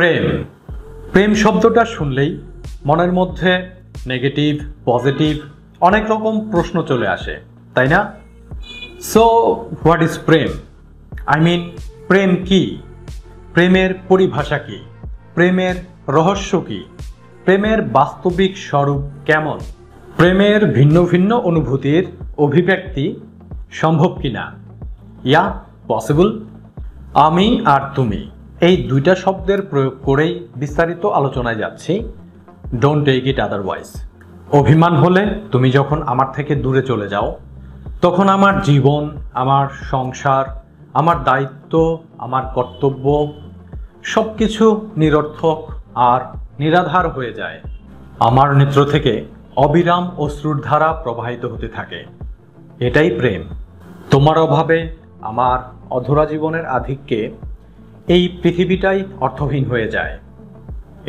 প্রেম প্রেম শব্দটা শুনলেই মনের মধ্যে নেগেটিভ পজিটিভ অনেক রকম প্রশ্ন চলে আসে, তাই না? সো হোয়াট ইজ প্রেম? প্রেম কি? প্রেমের পরিভাষা কি? প্রেমের রহস্য কি? প্রেমের বাস্তবিক স্বরূপ কেমন? প্রেমের ভিন্ন ভিন্ন অনুভূতির অভিব্যক্তি সম্ভব কিনা? ইয়া পসিবল। আমি আর তুমি এই দুইটা শব্দের প্রয়োগ করেই বিস্তারিত আলোচনায় যাচ্ছি। Don't take it otherwise. অভিমান হলে তুমি যখন আমার থেকে দূরে চলে যাও, তখন আমার জীবন, আমার সংসার, আমার দায়িত্ব, আমার কর্তব্য সব কিছু নিরর্থক আর নিরাধার হয়ে যায়। আমার নেত্র থেকে অবিরাম অশ্রুর ধারা প্রবাহিত হতে থাকে। এটাই প্রেম। তোমার অভাবে আমার অধরা জীবনের আধিক্যে এই পৃথিবীটাই অর্থহীন হয়ে যায়।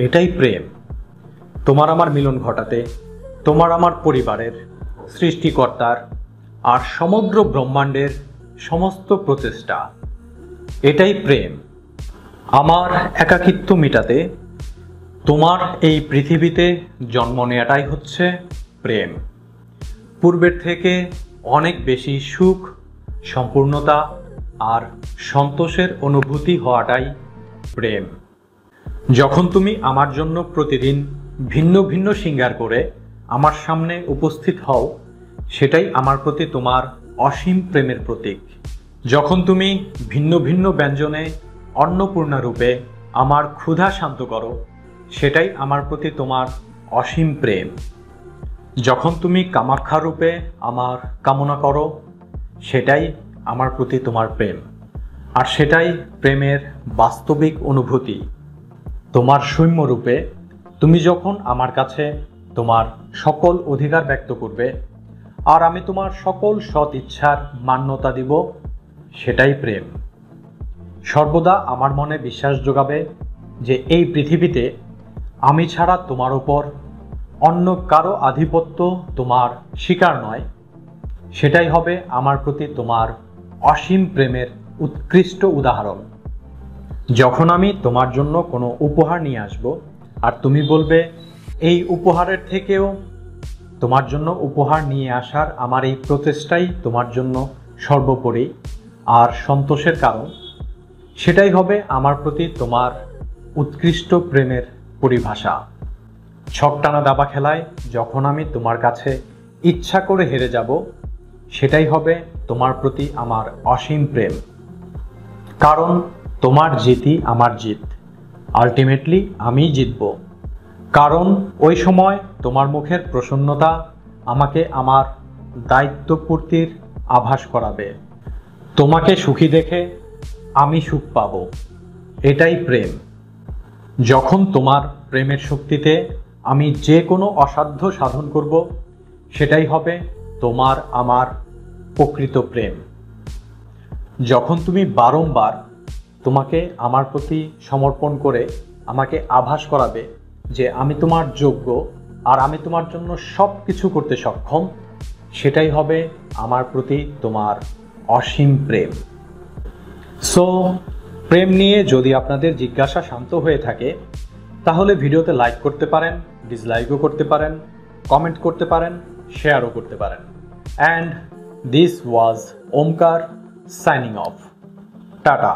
এটাই প্রেম। তোমার আমার মিলন ঘটাতে তোমার আমার পরিবারের, সৃষ্টিকর্তার আর সমগ্র ব্রহ্মাণ্ডের সমস্ত প্রচেষ্টা, এটাই প্রেম। আমার একাকিত্ব মেটাতে তোমার এই পৃথিবীতে জন্ম নেওয়াটাই হচ্ছে প্রেম। পূর্বের থেকে অনেক বেশি সুখ, সম্পূর্ণতা আর সন্তোষের অনুভূতি হওয়াটাই প্রেম। যখন তুমি আমার জন্য প্রতিদিন ভিন্ন ভিন্ন শৃঙ্গার করে আমার সামনে উপস্থিত হও, সেটাই আমার প্রতি তোমার অসীম প্রেমের প্রতীক। যখন তুমি ভিন্ন ভিন্ন ব্যঞ্জনে অন্নপূর্ণা রূপে আমার ক্ষুধা শান্ত করো, সেটাই আমার প্রতি তোমার অসীম প্রেম। যখন তুমি কামাখ্যা রূপে আমার কামনা করো, সেটাই আমার প্রতি তোমার প্রেম। আর সেটাই প্রেমের বাস্তবিক অনুভূতি। তোমার সৌম্য রূপে তুমি যখন আমার কাছে তোমার সকল অধিকার ব্যক্ত করবে আর আমি তোমার সকল সৎ ইচ্ছার মান্যতা দিব, সেটাই প্রেম। সর্বদা আমার মনে বিশ্বাস যোগাবে যে এই পৃথিবীতে আমি ছাড়া তোমার উপর অন্য কারো আধিপত্য তোমার স্বীকার নয়। সেটাই হবে আমার প্রতি তোমার অসীম প্রেমের উৎকৃষ্ট উদাহরণ। যখন আমি তোমার জন্য কোনো উপহার নিয়ে আসব আর তুমি বলবে এই উপহারের থেকেও তোমার জন্য উপহার নিয়ে আসার আমার এই প্রচেষ্টাই তোমার জন্য সর্বোপরি আর সন্তোষের কারণ, সেটাই হবে আমার প্রতি তোমার উৎকৃষ্ট প্রেমের পরিভাষা। ছকটানা দাবা খেলায় যখন আমি তোমার কাছে ইচ্ছা করে হেরে যাব, সেটাই হবে তোমার প্রতি আমার অসীম প্রেম। কারণ তোমার জিতই আমার জিত, আলটিমেটলি আমিই জিতব। কারণ ওই সময় তোমার মুখের প্রসন্নতা আমাকে আমার দায়িত্ব পূর্তির আভাস করাবে। তোমাকে সুখী দেখে আমি সুখ পাব। এটাই প্রেম। যখন তোমার প্রেমের শক্তিতে আমি যে কোনো অসাধ্য সাধন করব, সেটাই হবে তোমার আমার প্রকৃত প্রেম। যখন তুমি বারংবার তোমাকে আমার প্রতি সমর্পণ করে আমাকে আভাস করাবে যে আমি তোমার যোগ্য আর আমি তোমার জন্য সব কিছু করতে সক্ষম, সেটাই হবে আমার প্রতি তোমার অসীম প্রেম। সো প্রেম নিয়ে যদি আপনাদের জিজ্ঞাসা শান্ত হয়ে থাকে, তাহলে ভিডিওতে লাইক করতে পারেন, ডিসলাইকও করতে পারেন, কমেন্ট করতে পারেন, শেয়ারও করতে পারেন। And this was Omkar signing off. Tata.